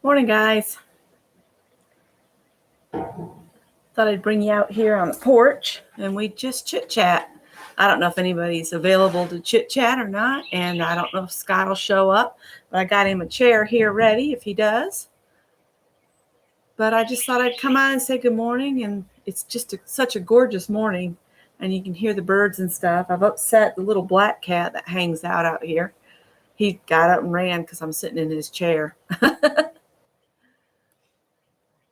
Morning, guys. Thought I'd bring you out here on the porch and we just chit chat. I don't know if anybody's available to chit chat or not, and I don't know if Scott will show up, but I got him a chair here ready if he does. But I just thought I'd come on and say good morning, and it's just such a gorgeous morning, and you can hear the birds and stuff. I've upset the little black cat that hangs out here. He got up and ran because I'm sitting in his chair.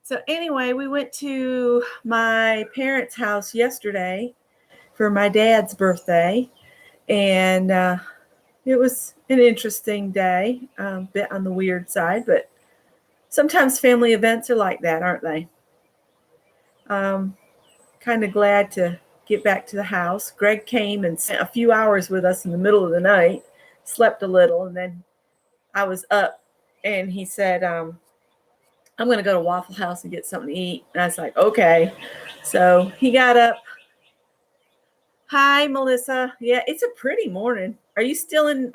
So anyway, we went to my parents' house yesterday for my dad's birthday, and it was an interesting day, a bit on the weird side, but sometimes family events are like that, aren't they? Kind of glad to get back to the house. Greg came and spent a few hours with us in the middle of the night, slept a little, and then I was up, and he said, I'm going to go to Waffle House and get something to eat. And I was like, okay. So he got up. Hi, Melissa. Yeah, it's a pretty morning. Are you still in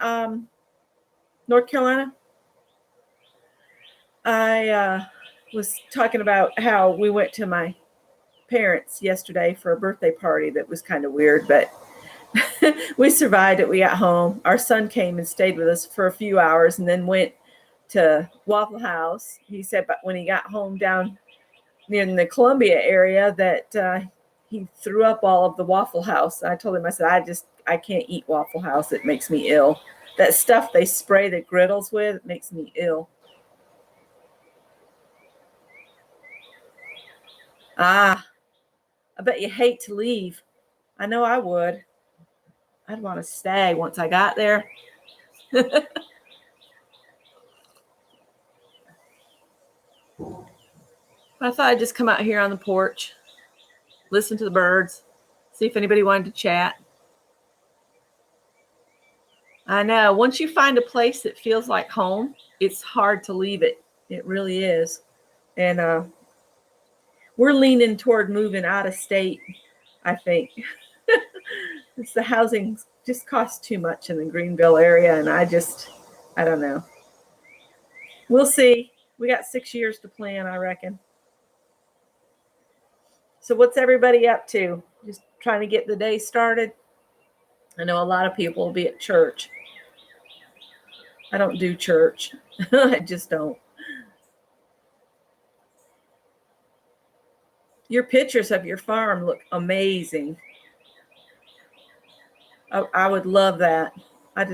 North Carolina? I was talking about how we went to my parents yesterday for a birthday party that was kind of weird, but we survived it. We got home. Our son came and stayed with us for a few hours and then went to Waffle House. He said, but when he got home down near the Columbia area, that he threw up all of the Waffle House. I told him, I said, I can't eat Waffle House. It makes me ill. That stuff they spray the griddles with, it makes me ill. I bet you hate to leave. I know I would. I'd want to stay once I got there. I thought I'd just come out here on the porch, listen to the birds, see if anybody wanted to chat. I know. Once you find a place that feels like home, it's hard to leave it. It really is. And we're leaning toward moving out of state, I think. It's the housing just costs too much in the Greenville area, and I don't know. We'll see. We got 6 years to plan, I reckon. So what's everybody up to? Just trying to get the day started? I know a lot of people will be at church. I don't do church. I just don't. Your pictures of your farm look amazing. I would love that. I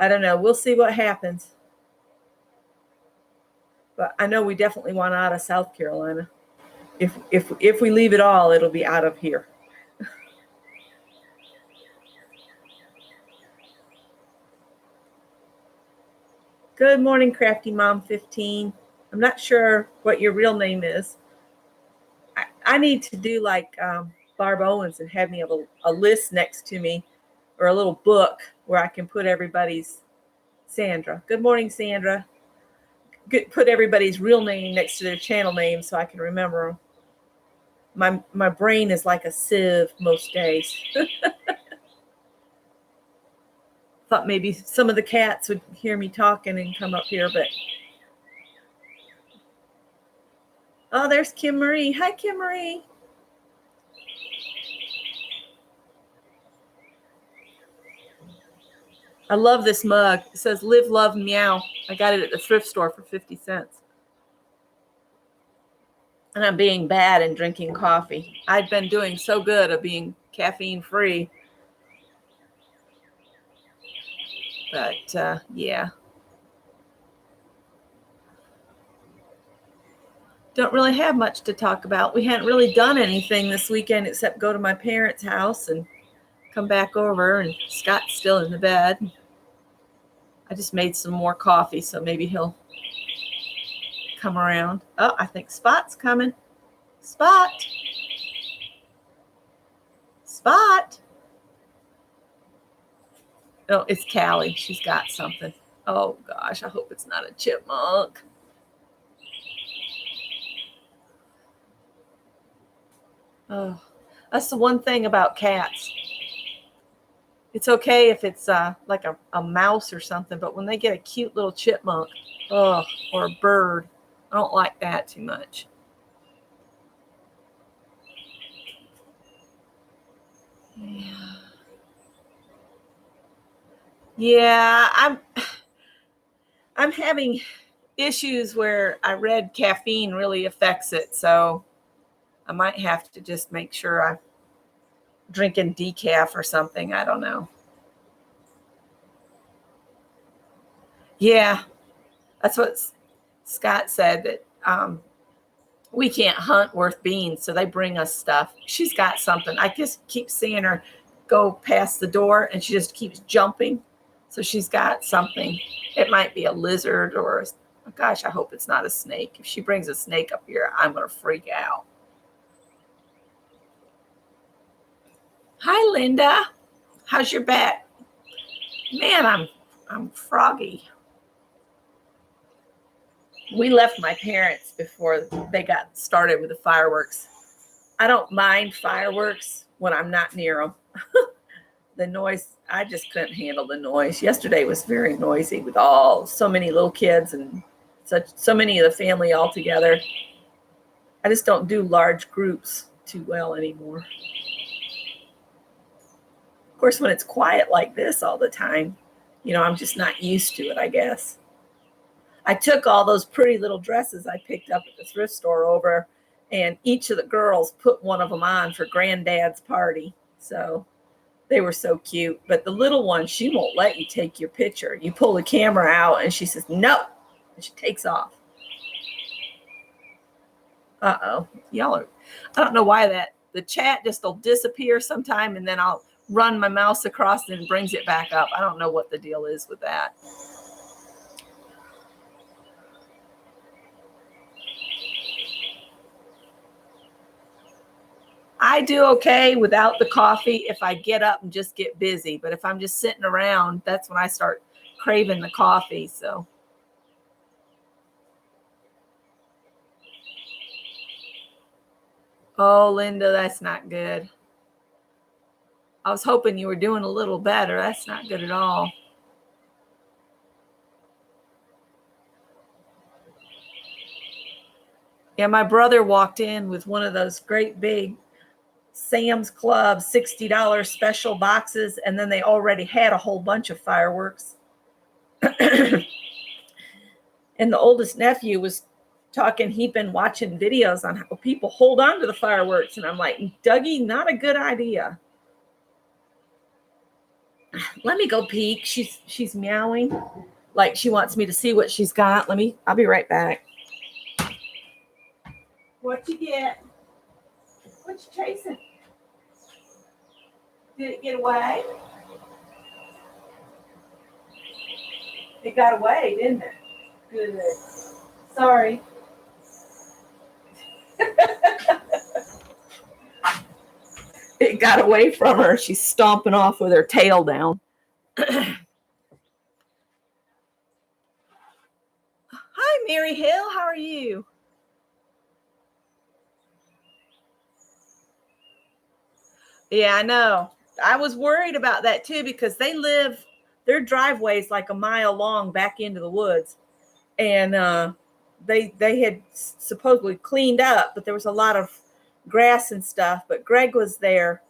don't know. We'll see what happens. But I know we definitely want out of South Carolina. If we leave it all, it'll be out of here. Good morning, Crafty Mom 15. I'm not sure what your real name is. I need to do like Barb Owens and have me have a list next to me, or a little book where I can put everybody's. Sandra. Good morning, Sandra. Put everybody's real name next to their channel name so I can remember them. My brain is like a sieve most days. Thought maybe some of the cats would hear me talking and come up here, but oh, there's Kim Marie. Hi, Kim Marie. I love this mug. It says live, love, meow. I got it at the thrift store for 50 cents. And I'm being bad and drinking coffee. I've been doing so good of being caffeine free. But yeah. Don't really have much to talk about. We hadn't really done anything this weekend except go to my parents' house and come back over, and Scott's still in the bed. I just made some more coffee, so maybe he'll come around. Oh, I think Spot's coming. Spot. Oh, it's Callie. She's got something. Oh, gosh, I hope it's not a chipmunk. Oh, that's the one thing about cats. It's okay if it's like a mouse or something, but when they get a cute little chipmunk, or a bird, I don't like that too much. Yeah, I'm having issues where I read caffeine really affects it, so I might have to just make sure I'm drinking decaf or something. I don't know. Yeah, that's what Scott said, that we can't hunt worth beans, so they bring us stuff. She's got something. I just keep seeing her go past the door, and she just keeps jumping. So she's got something. It might be a lizard or, gosh, I hope it's not a snake. If she brings a snake up here, I'm going to freak out. Hi, Linda. How's your back? Man, I'm froggy. We left my parents before they got started with the fireworks. I don't mind fireworks when I'm not near them. The noise, I just couldn't handle the noise. Yesterday was very noisy with so many little kids and so many of the family all together. I just don't do large groups too well anymore. Of course, when it's quiet like this all the time, I'm just not used to it, I guess. I took all those pretty little dresses I picked up at the thrift store over, and each of the girls put one of them on for Granddad's party. So they were so cute. But the little one, she won't let you take your picture. You pull the camera out, and she says, no. And she takes off. Uh-oh. I don't know why the chat just will disappear sometime, and then I'll run my mouse across and it brings it back up. I don't know what the deal is with that. I do okay without the coffee if I get up and just get busy. But if I'm just sitting around, that's when I start craving the coffee. So. Oh, Linda, that's not good. I was hoping you were doing a little better. That's not good at all. Yeah, my brother walked in with one of those great big Sam's Club $60 special boxes, and then they already had a whole bunch of fireworks. And the oldest nephew was talking, he'd been watching videos on how people hold on to the fireworks. And I'm like, Dougie, not a good idea. Let me go peek. She's meowing like she wants me to see what she's got. I'll be right back. What you get? What you chasing? Did it get away? It got away, didn't it? Good. Sorry. It got away from her. She's stomping off with her tail down. Hi, Mary Hill. How are you? Yeah, I know. I was worried about that too, because their driveway's like a mile long back into the woods. And they had supposedly cleaned up, but there was a lot of grass and stuff. But Greg was there,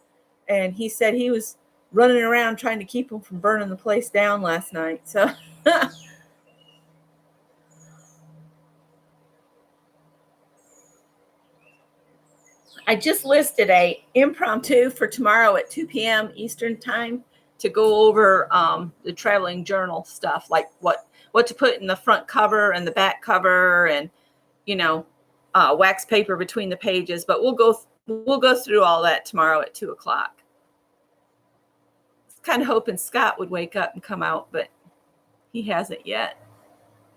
and he said he was running around trying to keep them from burning the place down last night. So I just listed a impromptu for tomorrow at 2 p.m. Eastern time to go over the traveling journal stuff, like what to put in the front cover and the back cover, and wax paper between the pages. But we'll go through all that tomorrow at 2 o'clock. I was kind of hoping Scott would wake up and come out, but he hasn't yet.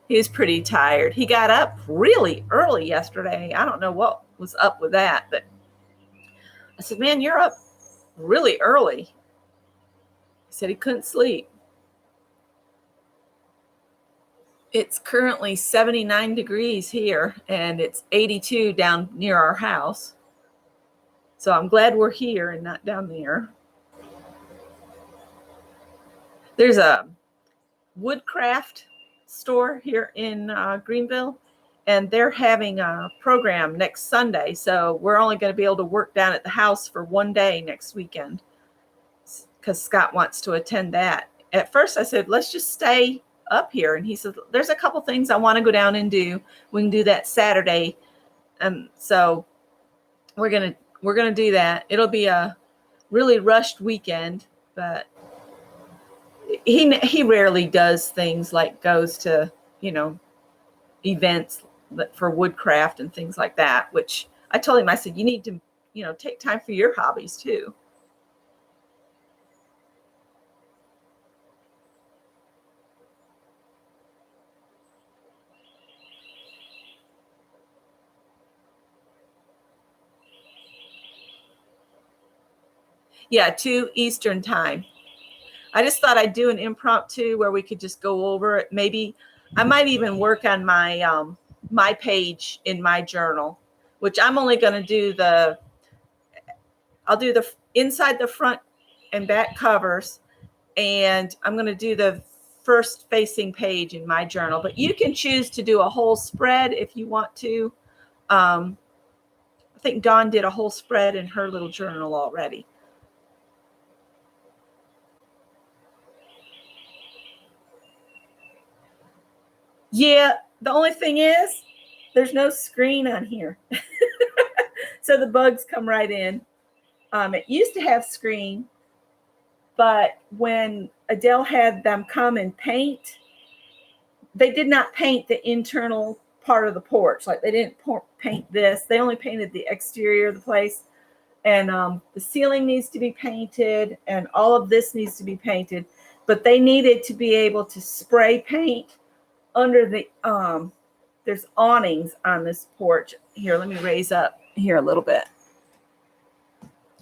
He's pretty tired. He got up really early yesterday. I don't know what was up with that, but I said, man, you're up really early. He said he couldn't sleep. It's currently 79 degrees here, and it's 82 down near our house. So I'm glad we're here and not down there. There's a woodcraft store here in Greenville, and they're having a program next Sunday. So we're only going to be able to work down at the house for one day next weekend because Scott wants to attend that. At first I said, let's just stay up here. And he said, there's a couple things I want to go down and do. We can do that Saturday. And so we're going to do that. It'll be a really rushed weekend, but he rarely does things like goes to, events for woodcraft and things like that, which I told him, I said, you need to, take time for your hobbies too. Yeah, 2 Eastern time. I just thought I'd do an impromptu where we could just go over it. Maybe I might even work on my my page in my journal, which I'm only going to do I'll do the inside the front and back covers, and I'm going to do the first facing page in my journal. But you can choose to do a whole spread if you want to. I think Dawn did a whole spread in her little journal already. Yeah, the only thing is there's no screen on here. So the bugs come right in. It used to have screen, but when Adele had them come and paint, they did not paint the internal part of the porch. Like they didn't paint this. They only painted the exterior of the place. And the ceiling needs to be painted and all of this needs to be painted. But they needed to be able to spray paint under the there's awnings on this porch. Here, let me raise up here a little bit.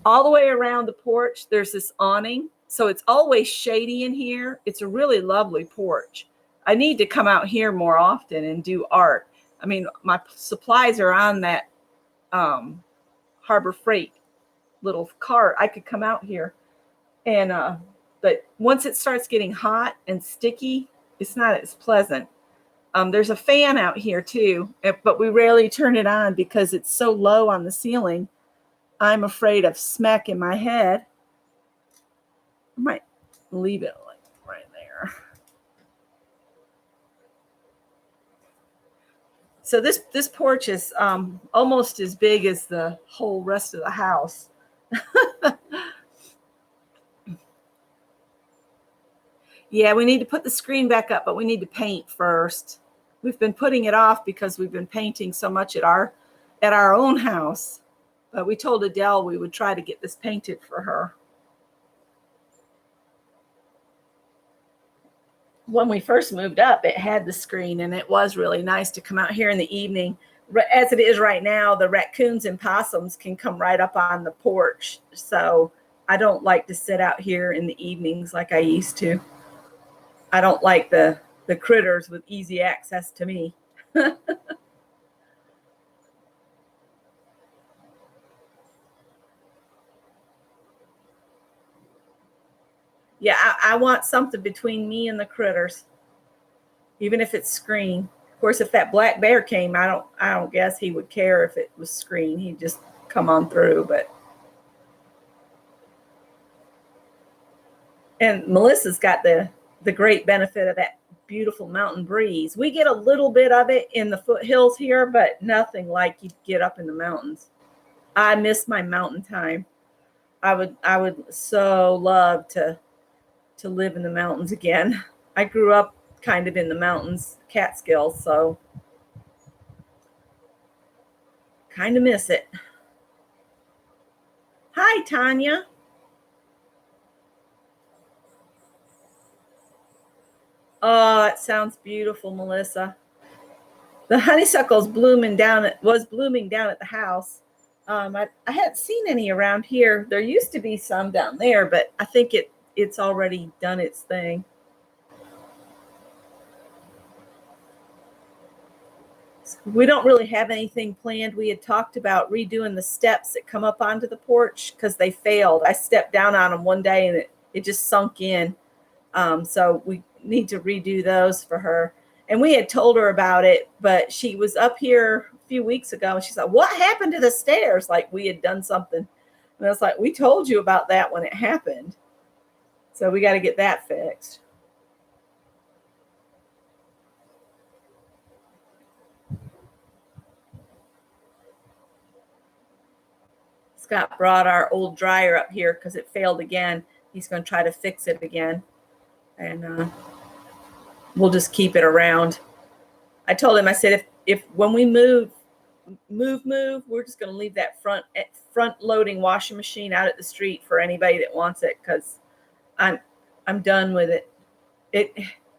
All the way around the porch, there's this awning. So it's always shady in here. It's a really lovely porch. I need to come out here more often and do art. I mean, my supplies are on that Harbor Freight little cart. I could come out here and but once it starts getting hot and sticky, it's not as pleasant. There's a fan out here too, but we rarely turn it on because it's so low on the ceiling. I'm afraid of smacking my head. I might leave it like right there. So this porch is almost as big as the whole rest of the house. Yeah, we need to put the screen back up, but we need to paint first. We've been putting it off because we've been painting so much at our own house. But we told Adele we would try to get this painted for her. When we first moved up, it had the screen, and it was really nice to come out here in the evening. As it is right now, the raccoons and possums can come right up on the porch. So I don't like to sit out here in the evenings like I used to. I don't like the critters with easy access to me. Yeah, I want something between me and the critters, even if it's screen. Of course, if that black bear came, I don't guess he would care if it was screen. He'd just come on through. And Melissa's got the great benefit of that beautiful mountain breeze. We get a little bit of it in the foothills here, but nothing like you get up in the mountains. I miss my mountain time. I would so love to live in the mountains again. I grew up kind of in the mountains, Catskills, so kind of miss it. Hi, Tanya. Oh, it sounds beautiful, Melissa. The honeysuckle's was blooming down at the house. I hadn't seen any around here. There used to be some down there, but I think it's already done its thing. We don't really have anything planned. We had talked about redoing the steps that come up onto the porch because they failed. I stepped down on them one day and it just sunk in. So we need to redo those for her. And we had told her about it, but she was up here a few weeks ago and she's like, what happened to the stairs? Like we had done something. And I was like, we told you about that when it happened. So we got to get that fixed. Scott brought our old dryer up here because it failed again. He's going to try to fix it again. And we'll just keep it around. I told him, I said, if when we move, we're just going to leave that front loading washing machine out at the street for anybody that wants it, because I'm done with it.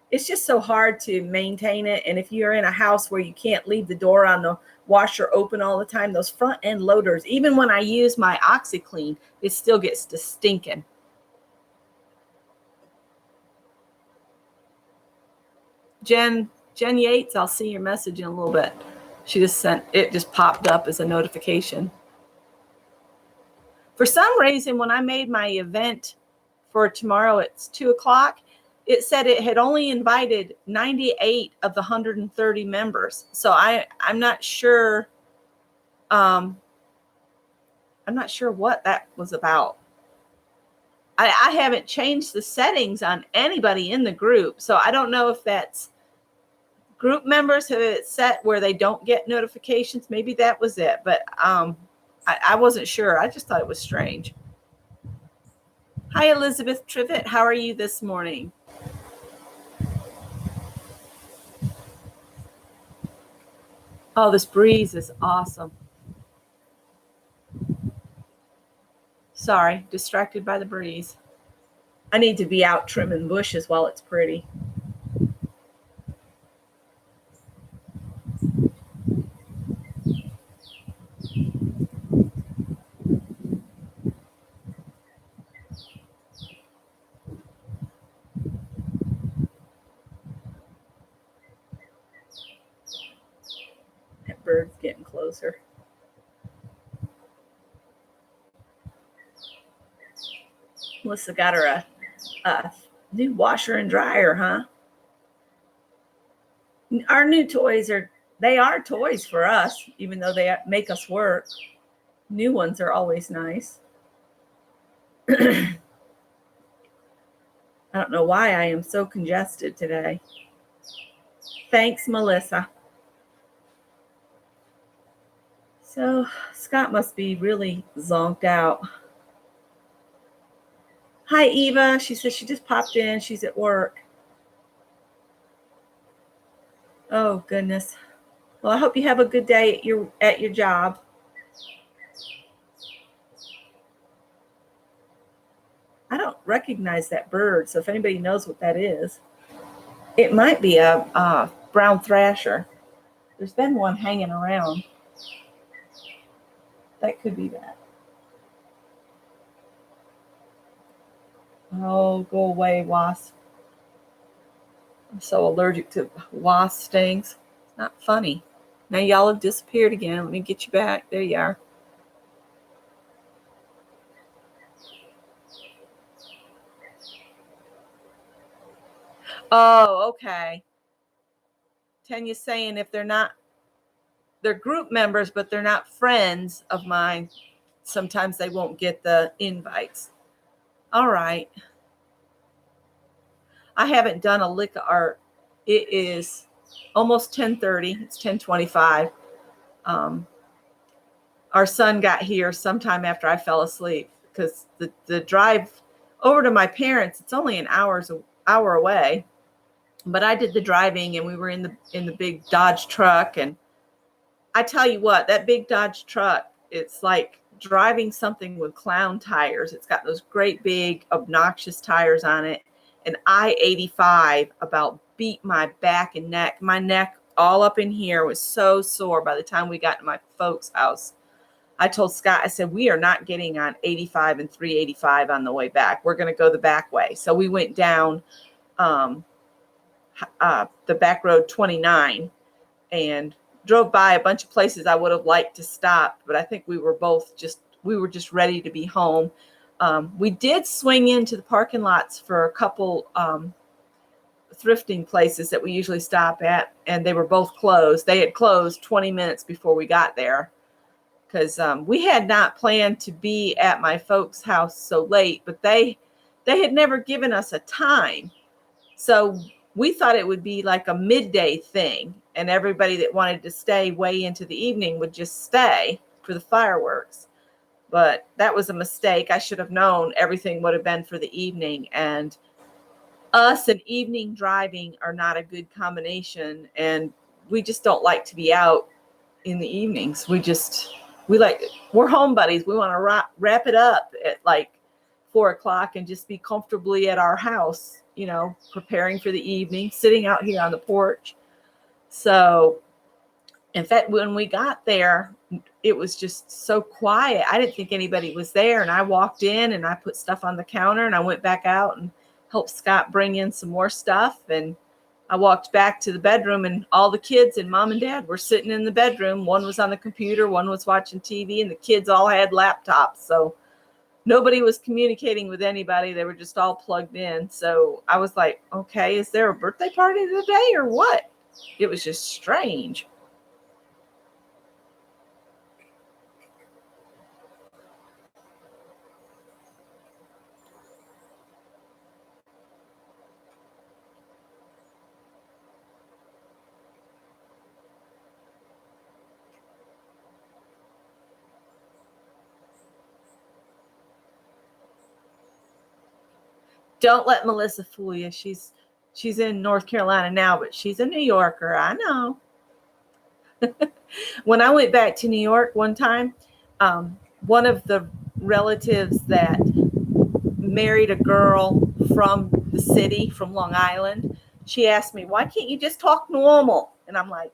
It's just so hard to maintain it. And if you're in a house where you can't leave the door on the washer open all the time, those front end loaders, even when I use my OxyClean, it still gets to stinking. Jen Yates, I'll see your message in a little bit. She just sent it, just popped up as a notification. For some reason, when I made my event for tomorrow, it's 2:00, it said it had only invited 98 of the 130 members. So I'm not sure. I'm not sure what that was about. I haven't changed the settings on anybody in the group. So I don't know if that's group members have it set where they don't get notifications. Maybe that was it. But I wasn't sure. I just thought it was strange. Hi, Elizabeth Trivet. How are you this morning? Oh, this breeze is awesome. Sorry, distracted by the breeze. I need to be out trimming bushes while it's pretty. That bird's getting closer. Melissa got her a new washer and dryer, huh? Our new toys they are toys for us, even though they make us work. New ones are always nice. I don't know why I am so congested today. Thanks, Melissa. So Scott must be really zonked out. Hi, Eva. She says she just popped in. She's at work. Oh, goodness. Well, I hope you have a good day at your job. I don't recognize that bird, so if anybody knows what that is, it might be a brown thrasher. There's been one hanging around. That could be that. Oh, go away, wasp. I'm so allergic to wasp stings. It's not funny. Now y'all have disappeared again. Let me get you back. There you are. Oh, okay. Tanya's saying if they're group members, but they're not friends of mine, sometimes they won't get the invites. All right. I haven't done a lick of art. It is almost 10:30. It's 10:25. Our son got here sometime after I fell asleep, because the drive over to my parents, it's only an hour away. But I did the driving, and we were in the big Dodge truck. And I tell you what, that big Dodge truck, it's like driving something with clown tires. It's got those great big obnoxious tires on it. And I-85 about beat my back and neck. My neck all up in here was so sore by the time we got to my folks' house. I told Scott, I said, we are not getting on 85 and 385 on the way back. We're going to go the back way. So we went down the back road 29 and drove by a bunch of places I would have liked to stop. But I think we were just ready to be home. We did swing into the parking lots for a couple thrifting places that we usually stop at, and they were both closed. They had closed 20 minutes before we got there because we had not planned to be at my folks' house so late, but they had never given us a time. So we thought it would be like a midday thing, and everybody that wanted to stay way into the evening would just stay for the fireworks. But that was a mistake. I should have known everything would have been for the evening, and us and evening driving are not a good combination, and we just don't like to be out in the evenings. We're home buddies. We want to wrap it up at like 4:00 and just be comfortably at our house, preparing for the evening, sitting out here on the porch. So in fact, when we got there, it was just so quiet. I didn't think anybody was there. And I walked in and I put stuff on the counter, and I went back out and helped Scott bring in some more stuff. And I walked back to the bedroom, and all the kids and mom and dad were sitting in the bedroom. One was on the computer, one was watching TV, and the kids all had laptops. So nobody was communicating with anybody. They were just all plugged in. So I was like, okay, is there a birthday party today or what? It was just strange. Don't let Melissa fool you. She's in North Carolina now, but she's a New Yorker. I know. When I went back to New York one time, one of the relatives that married a girl from the city, from Long Island, she asked me, why can't you just talk normal? And I'm like,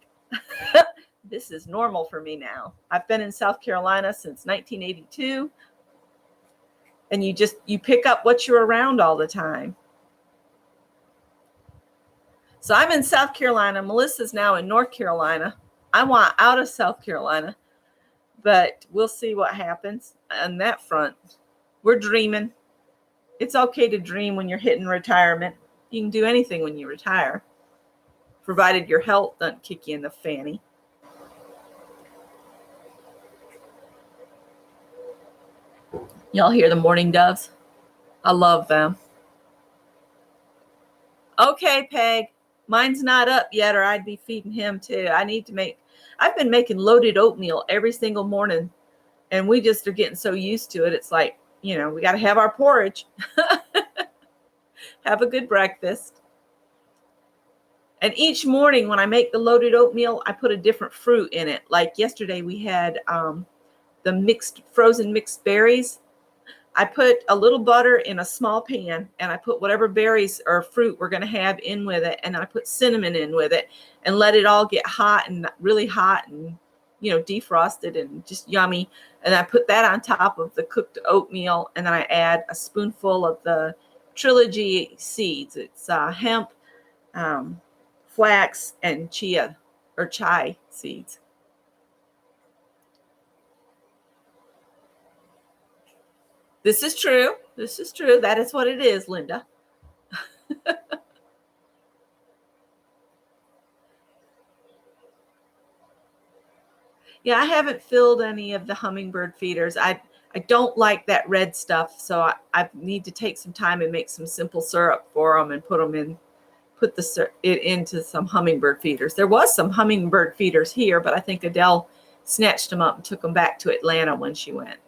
this is normal for me now. I've been in South Carolina since 1982. And you pick up what you're around all the time. So I'm in South Carolina. Melissa's now in North Carolina. I want out of South Carolina, but we'll see what happens on that front. We're dreaming. It's okay to dream when you're hitting retirement. You can do anything when you retire, provided your health doesn't kick you in the fanny. Y'all hear the mourning doves? I love them. Okay, Peg. Mine's not up yet, or I'd be feeding him too. I've been making loaded oatmeal every single morning, and we just are getting so used to it. It's like, we got to have our porridge. Have a good breakfast. And each morning when I make the loaded oatmeal, I put a different fruit in it. Like yesterday we had the frozen mixed berries. I put a little butter in a small pan, and I put whatever berries or fruit we're going to have in with it. And I put cinnamon in with it and let it all get hot and really hot and, defrosted and just yummy. And I put that on top of the cooked oatmeal. And then I add a spoonful of the trilogy seeds. It's hemp, flax, and chia or chai seeds. This is true. This is true. That is what it is, Linda. Yeah, I haven't filled any of the hummingbird feeders. I don't like that red stuff, so I need to take some time and make some simple syrup for them and put it into some hummingbird feeders. There was some hummingbird feeders here, but I think Adele snatched them up and took them back to Atlanta when she went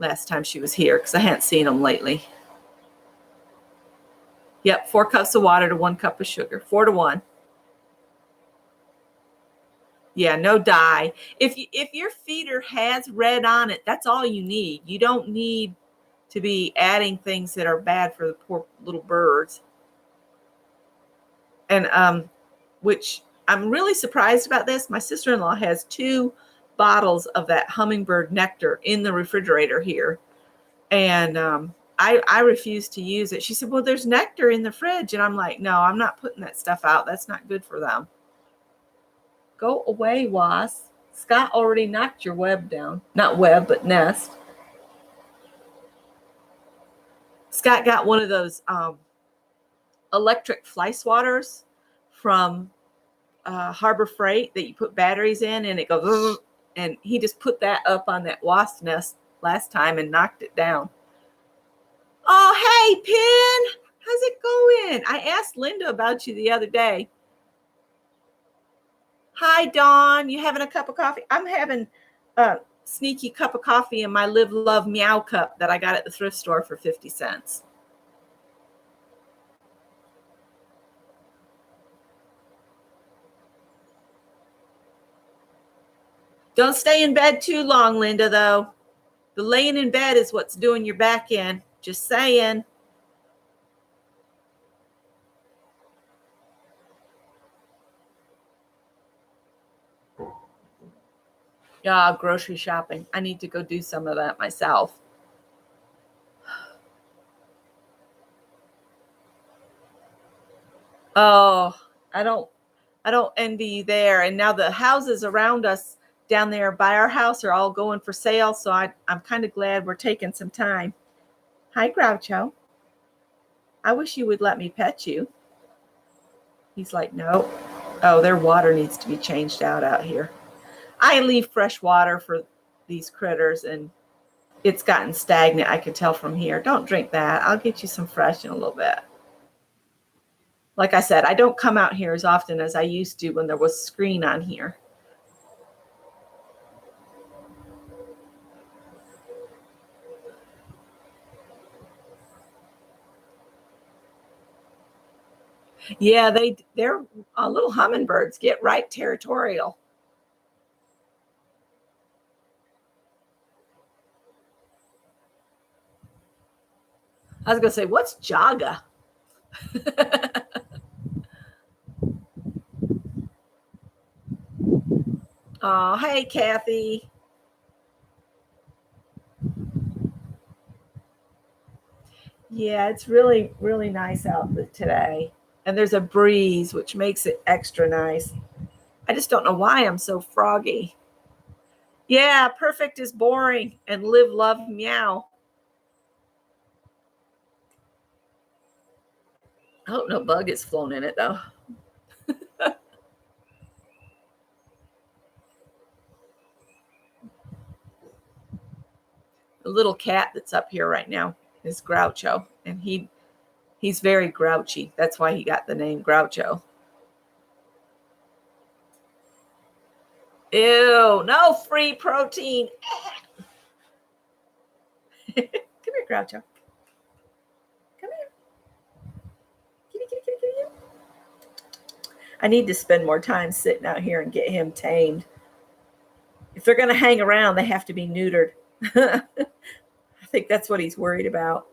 last time she was here, because I hadn't seen them lately. Yep, 4 cups of water to 1 cup of sugar, 4 to 1. Yeah, no dye. If your feeder has red on it, that's all you need. You don't need to be adding things that are bad for the poor little birds. And which I'm really surprised about this. My sister-in-law has 2 bottles of that hummingbird nectar in the refrigerator here. And I refuse to use it. She said, well, there's nectar in the fridge. And I'm like, no, I'm not putting that stuff out. That's not good for them. Go away, wasp. Scott already knocked your web down. Not web, but nest. Scott got one of those electric fly swatters from Harbor Freight that you put batteries in and it goes, and he just put that up on that wasp nest last time and knocked it down. Oh, hey, Pin, how's it going? I asked Linda about you the other day. Hi, Dawn, you having a cup of coffee? I'm having a sneaky cup of coffee in my Live, Love, Meow cup that I got at the thrift store for 50 cents. Don't stay in bed too long, Linda, though. The laying in bed is what's doing your back in. Just saying. Yeah, grocery shopping. I need to go do some of that myself. Oh, I don't envy you there. And now the houses around us down there by our house are all going for sale. So I'm kind of glad we're taking some time. Hi, Groucho. I wish you would let me pet you. He's like, no. Oh, their water needs to be changed out here. I leave fresh water for these critters and it's gotten stagnant. I can tell from here. Don't drink that. I'll get you some fresh in a little bit. Like I said, I don't come out here as often as I used to when there was screen on here. Yeah, they're little hummingbirds get right territorial. I was gonna say, what's Jaga? Oh, hey, Kathy. Yeah, it's really, really nice out today. And there's a breeze, which makes it extra nice. I just don't know why I'm so froggy. Yeah, perfect is boring and live, love, meow. I hope no bug has flown in it, though. The little cat that's up here right now is Groucho, and he's very grouchy. That's why he got the name Groucho. Ew, no free protein. Come here, Groucho. Come here. Kitty, kitty, kitty, kitty. I need to spend more time sitting out here and get him tamed. If they're going to hang around, they have to be neutered. I think that's what he's worried about.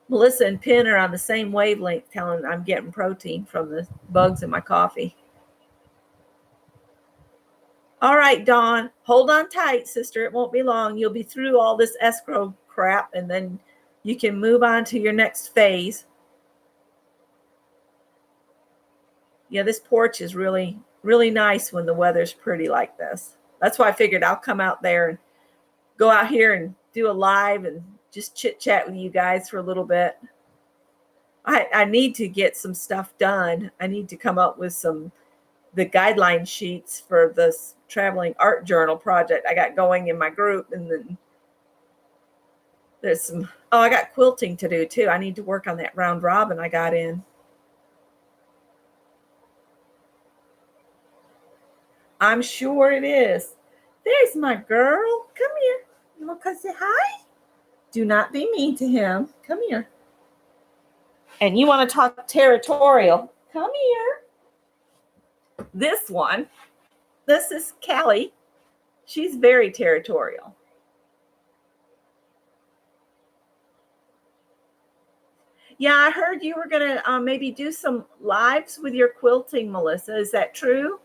Melissa and Penn are on the same wavelength, telling I'm getting protein from the bugs in my coffee. All right, Dawn, hold on tight, sister. It won't be long. You'll be through all this escrow crap, and then you can move on to your next phase. Yeah, this porch is really, really nice when the weather's pretty like this. That's why I figured I'll come out there and go out here and do a live and just chit chat with you guys for a little bit. I need to get some stuff done. I need to come up with the guideline sheets for this traveling art journal project I got going in my group. And then there's I got quilting to do too. I need to work on that round robin I got in. I'm sure it is. There's my girl. Come here. You want to come say hi? Do not be mean to him. Come here. And you want to talk territorial? Come here. This is Callie. She's very territorial. Yeah, I heard you were going to maybe do some lives with your quilting, Melissa. Is that true?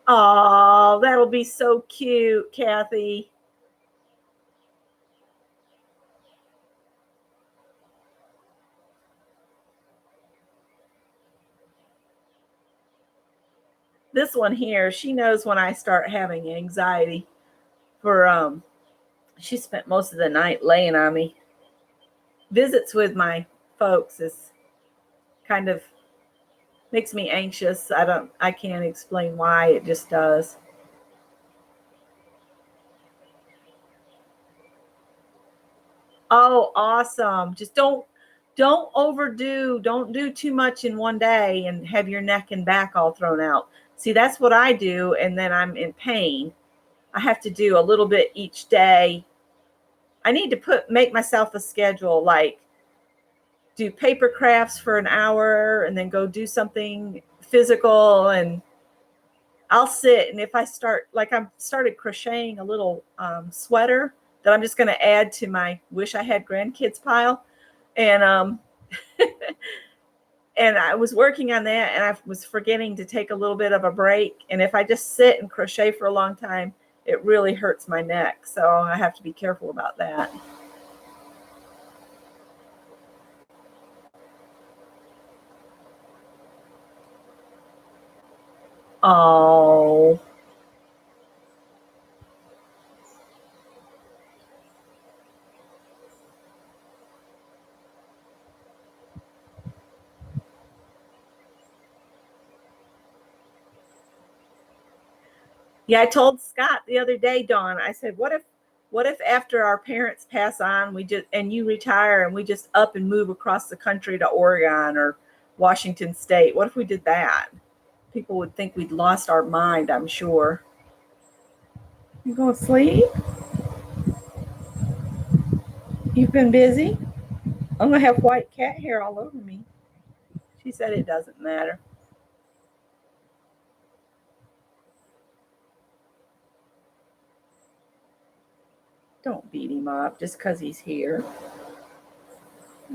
Oh, that'll be so cute, Kathy. This one here, she knows when I start having anxiety for she spent most of the night laying on me. Visits with my folks is kind of makes me anxious. I can't explain why, it just does. Oh, awesome. Just don't overdo, don't do too much in one day and have your neck and back all thrown out. See, that's what I do, and then I'm in pain. I have to do a little bit each day. I need to make myself a schedule, like do paper crafts for an hour and then go do something physical, and I'll sit, and if I start, like I'm started crocheting a little sweater that I'm just going to add to my wish I had grandkids pile. And and I was working on that, and I was forgetting to take a little bit of a break. And if I just sit and crochet for a long time, it really hurts my neck. So I have to be careful about that. Oh, yeah. I told Scott the other day, Dawn, I said, what if after our parents pass on, and you retire, and we just up and move across the country to Oregon or Washington State? What if we did that? People would think we'd lost our mind, I'm sure. You going to sleep? You've been busy? I'm going to have white cat hair all over me. She said it doesn't matter. Don't beat him up just because he's here.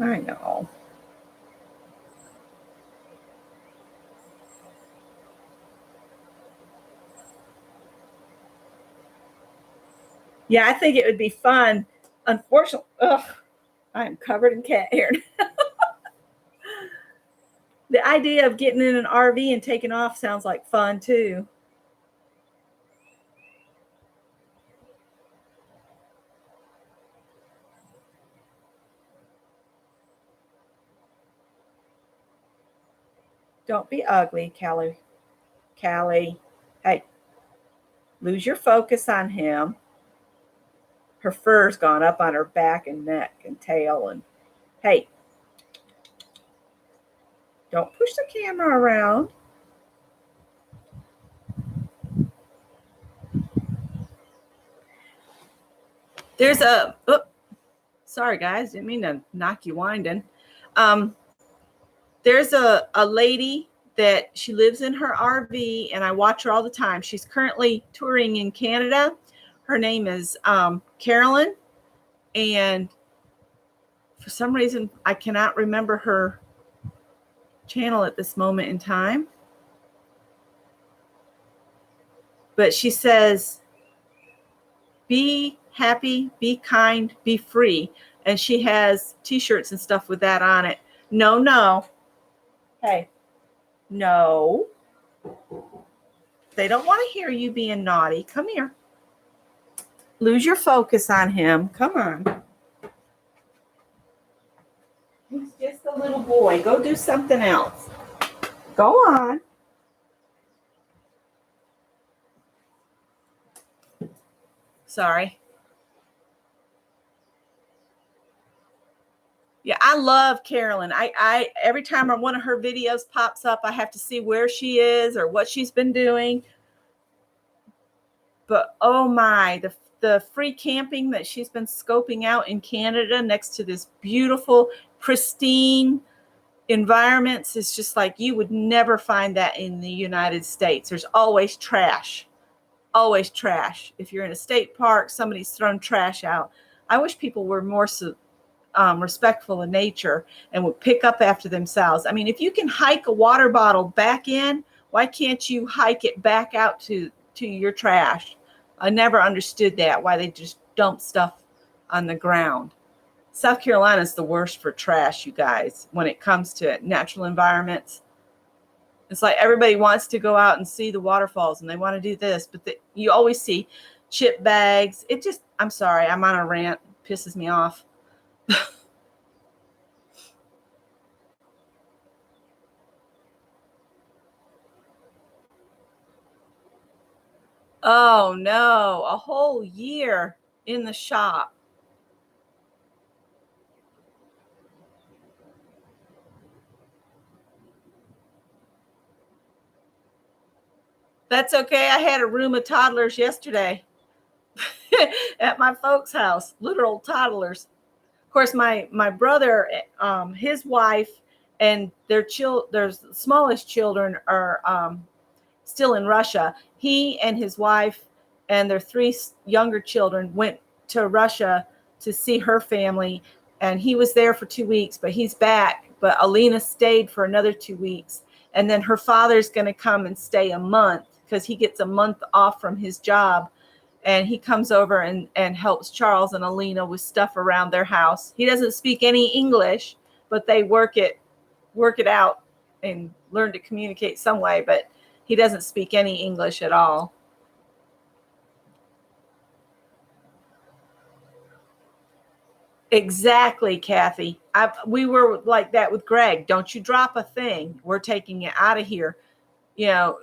I know. Yeah, I think it would be fun. Unfortunately, I am covered in cat hair. The idea of getting in an RV and taking off sounds like fun too. Don't be ugly, Callie. Callie, hey, lose your focus on him. Her fur's gone up on her back and neck and tail. And hey, don't push the camera around. There's a, oh, sorry guys, didn't mean to knock you winding. Um, there's a lady that she lives in her RV, and I watch her all the time. She's currently touring in Canada. Her name is Carolyn, and for some reason I cannot remember her channel at this moment in time. But she says, be happy, be kind, be free. And she has t-shirts and stuff with that on it. No, no. Hey, no. They don't want to hear you being naughty. Come here. Lose your focus on him. Come on. He's just a little boy. Go do something else. Go on. Sorry. Yeah, I love Carolyn. I every time one of her videos pops up, I have to see where she is or what she's been doing. But oh my, the free camping that she's been scoping out in Canada next to this beautiful, pristine environments is just like you would never find that in the United States. There's always trash. Always trash. If you're in a state park, somebody's thrown trash out. I wish people were more respectful of nature and would pick up after themselves. I mean, if you can hike a water bottle back in Why can't you hike it back out to your trash? I never understood that, why they just dump stuff on the ground. South Carolina is the worst for trash, you guys, when it comes to natural environments. It's like everybody wants to go out and see the waterfalls and they want to do this, but you always see chip bags. I'm sorry, I'm on a rant. It pisses me off. Oh no, a whole year in the shop. That's okay. I had a room of toddlers yesterday at my folks' house, literal toddlers. Of course, my brother, his wife, and their smallest children are still in Russia. He and his wife and their three younger children went to Russia to see her family, and he was there for 2 weeks, but he's back. But Alina stayed for another 2 weeks, and then her father's going to come and stay a month because he gets a month off from his job, and he comes over and helps Charles and Alina with stuff around their house. He doesn't speak any English, but they work it out and learn to communicate some way, but he doesn't speak any English at all. Exactly, Kathy. We were like that with Greg. Don't you drop a thing. We're taking it out of here.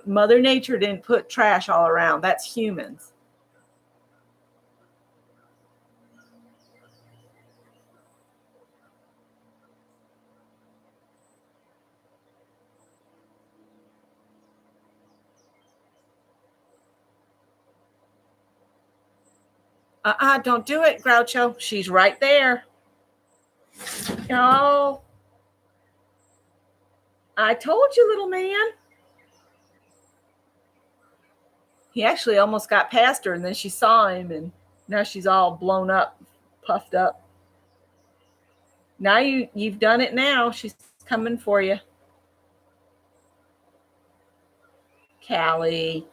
Mother Nature didn't put trash all around. That's humans. Don't do it, Groucho. She's right there. Oh, I told you, little man. He actually almost got past her, and then she saw him, and now she's all blown up, puffed up. Now you've done it now. She's coming for you. Callie.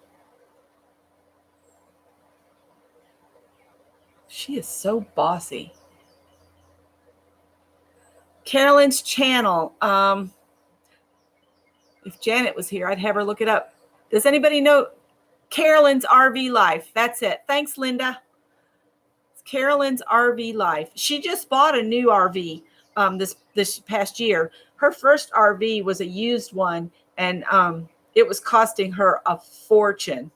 She is so bossy. Carolyn's channel. If Janet was here, I'd have her look it up. Does anybody know Carolyn's RV Life? That's it. Thanks, Linda. It's Carolyn's RV Life. She just bought a new RV this past year. Her first RV was a used one, and it was costing her a fortune.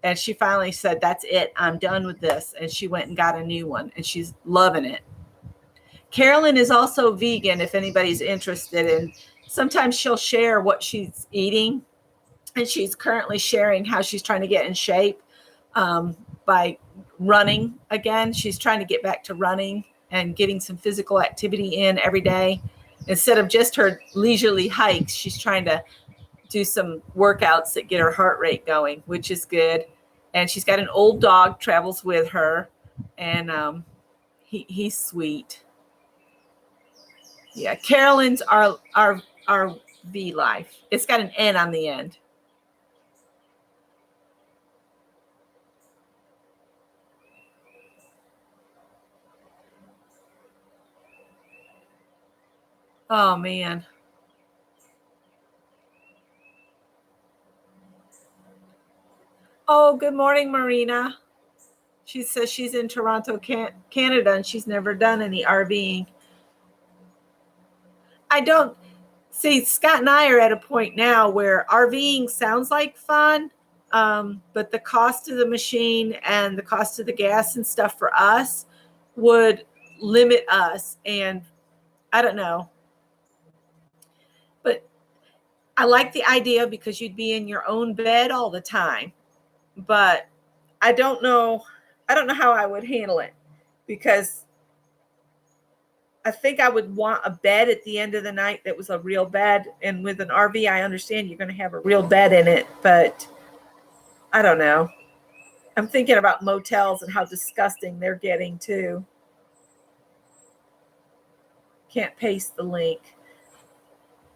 And she finally said, "That's it. I'm done with this." And she went and got a new one, and she's loving it. Carolyn is also vegan, if anybody's interested in. Sometimes she'll share what she's eating, and she's currently sharing how she's trying to get in shape by running again. She's trying to get back to running and getting some physical activity in every day. Instead of just her leisurely hikes, she's trying to do some workouts that get her heart rate going, which is good. And she's got an old dog travels with her, and he's sweet. Yeah, Carolyn's our V Life. It's got an N on the end. Oh man. Oh, good morning, Marina. She says she's in Toronto, Canada, and she's never done any RVing. I don't see. Scott and I are at a point now where RVing sounds like fun, but the cost of the machine and the cost of the gas and stuff for us would limit us. And I don't know, but I like the idea because you'd be in your own bed all the time. But I don't know. I don't know how I would handle it because I think I would want a bed at the end of the night that was a real bed. And with an RV, I understand you're going to have a real bed in it, but I don't know. I'm thinking about motels and how disgusting they're getting too. Can't paste the link.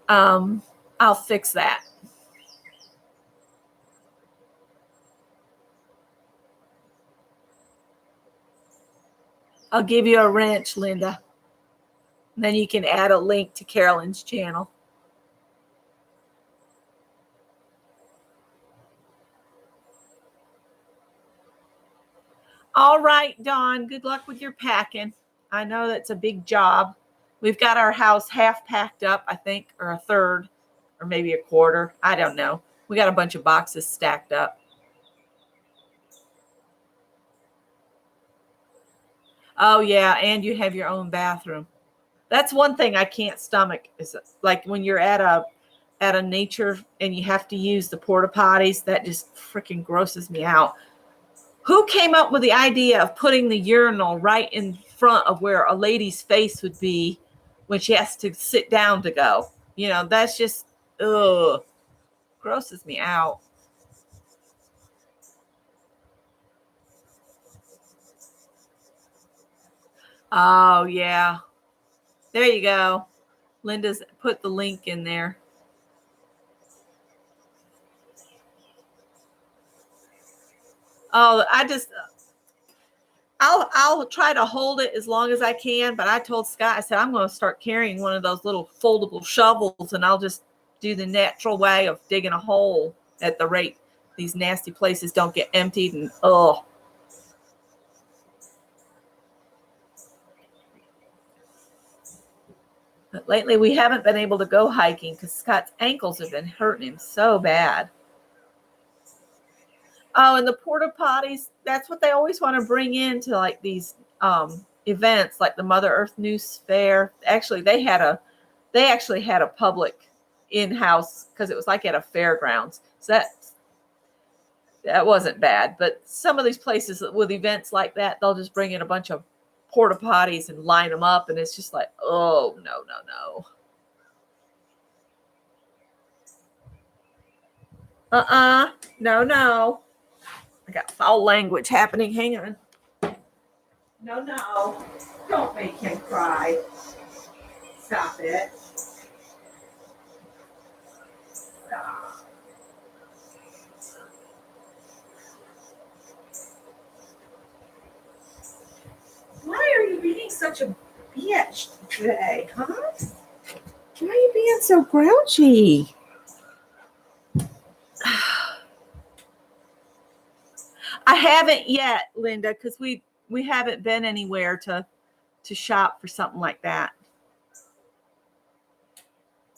I'll fix that. I'll give you a wrench, Linda. And then you can add a link to Carolyn's channel. All right, Dawn, good luck with your packing. I know that's a big job. We've got our house half packed up, I think, or a third, or maybe a quarter. I don't know. We got a bunch of boxes stacked up. Oh, yeah, and you have your own bathroom. That's one thing I can't stomach is like when you're at a nature and you have to use the porta potties, that just freaking grosses me out. Who came up with the idea of putting the urinal right in front of where a lady's face would be when she has to sit down to go? You know, that's just, ugh, grosses me out. Oh, yeah. There you go. Linda's put the link in there. Oh, I'll try to hold it as long as I can, but I told Scott, I said, I'm going to start carrying one of those little foldable shovels and I'll just do the natural way of digging a hole at the rate these nasty places don't get emptied. And oh, but lately we haven't been able to go hiking because Scott's ankles have been hurting him so bad. Oh, and the porta potties, that's what they always want to bring into like these events like the Mother Earth News Fair. Actually, they actually had a public in-house because it was like at a fairgrounds. So that wasn't bad. But some of these places with events like that, they'll just bring in a bunch of porta potties and line them up, and it's just like, oh, no. No. I got foul language happening. Hang on. No. Don't make him cry. Stop it. Stop. Why are you being such a bitch today, huh? Why are you being so grouchy? I haven't yet, Linda, because we haven't been anywhere to shop for something like that.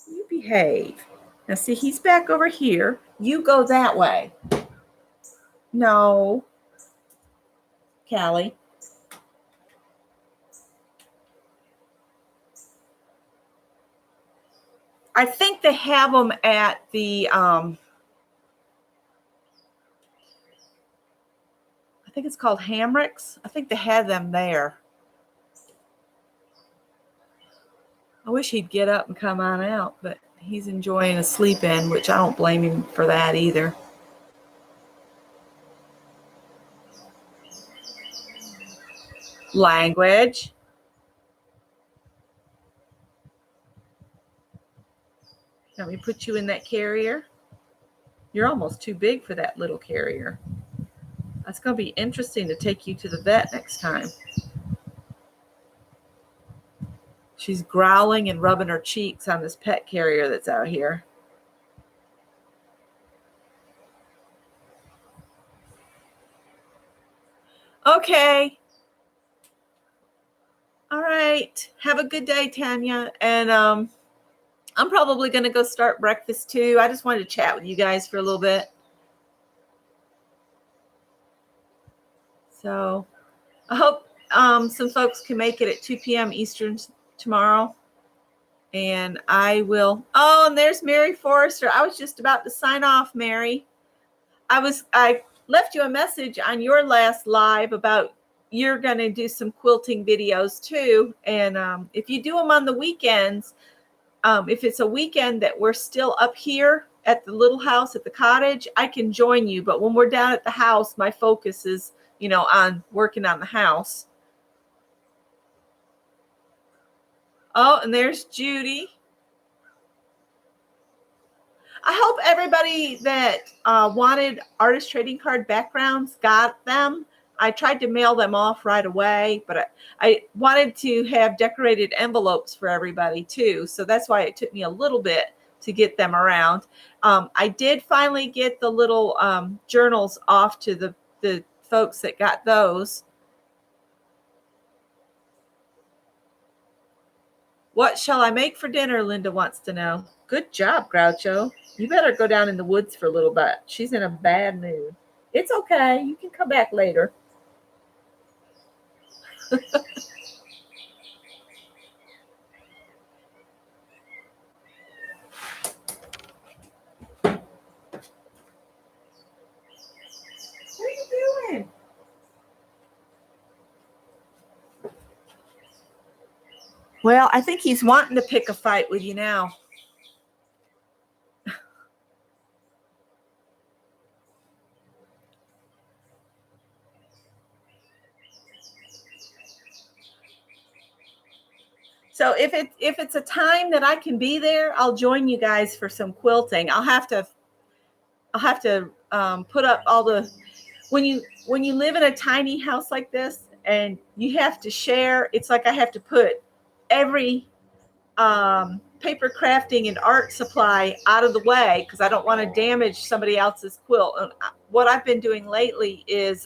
You behave. Now see, he's back over here. You go that way. No, Callie. I think they have them at the I think it's called Hamricks. I think they have them there. I wish he'd get up and come on out, but he's enjoying a sleep in, which I don't blame him for that either. Language. Let me put you in that carrier. You're almost too big for that little carrier. That's going to be interesting to take you to the vet next time. She's growling and rubbing her cheeks on this pet carrier that's out here. Okay. All right. Have a good day, Tanya. And I'm probably going to go start breakfast too. I just wanted to chat with you guys for a little bit. So I hope some folks can make it at 2 p.m. Eastern tomorrow. And I will. Oh, and there's Mary Forrester. I was just about to sign off, Mary. I left you a message on your last live about you're going to do some quilting videos too. And if you do them on the weekends, if it's a weekend that we're still up here at the little house at the cottage, I can join you. But when we're down at the house, my focus is, on working on the house. Oh, and there's Judy. I hope everybody that wanted artist trading card backgrounds got them. I tried to mail them off right away, but I wanted to have decorated envelopes for everybody too. So that's why it took me a little bit to get them around. I did finally get the little journals off to the folks that got those. What shall I make for dinner? Linda wants to know. Good job, Groucho. You better go down in the woods for a little bit. She's in a bad mood. It's okay. You can come back later. What are you doing? Well, I think he's wanting to pick a fight with you now. So if it's a time that I can be there, I'll join you guys for some quilting. I'll have to put up all the when you live in a tiny house like this and you have to share. It's like I have to put every paper crafting and art supply out of the way because I don't want to damage somebody else's quilt. And what I've been doing lately is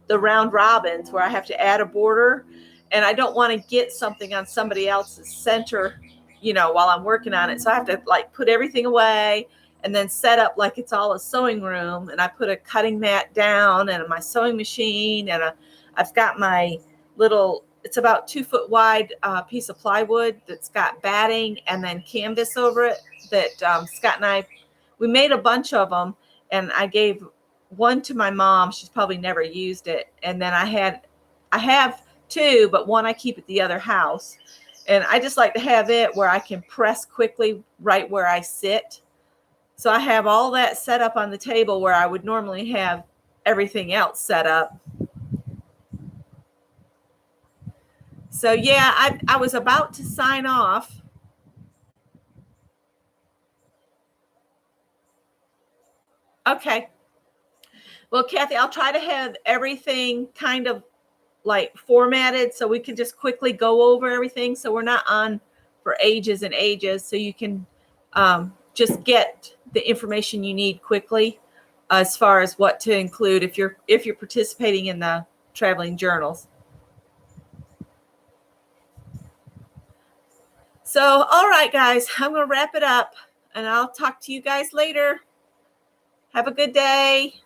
the round robins where I have to add a border, and I don't want to get something on somebody else's center, while I'm working on it. So I have to like put everything away and then set up like it's all a sewing room. And I put a cutting mat down and my sewing machine, and I've got my little, it's about 2 foot wide piece of plywood that's got batting and then canvas over it that Scott and we made a bunch of them, and I gave one to my mom. She's probably never used it. And then I have 2, but one I keep at the other house. And I just like to have it where I can press quickly right where I sit. So I have all that set up on the table where I would normally have everything else set up. So yeah, I was about to sign off. Okay. Well, Kathy, I'll try to have everything kind of like formatted so we can just quickly go over everything, so we're not on for ages and ages, so you can just get the information you need quickly as far as what to include if you're participating in the traveling journals. So all right, guys, I'm going to wrap it up, and I'll talk to you guys later. Have a good day.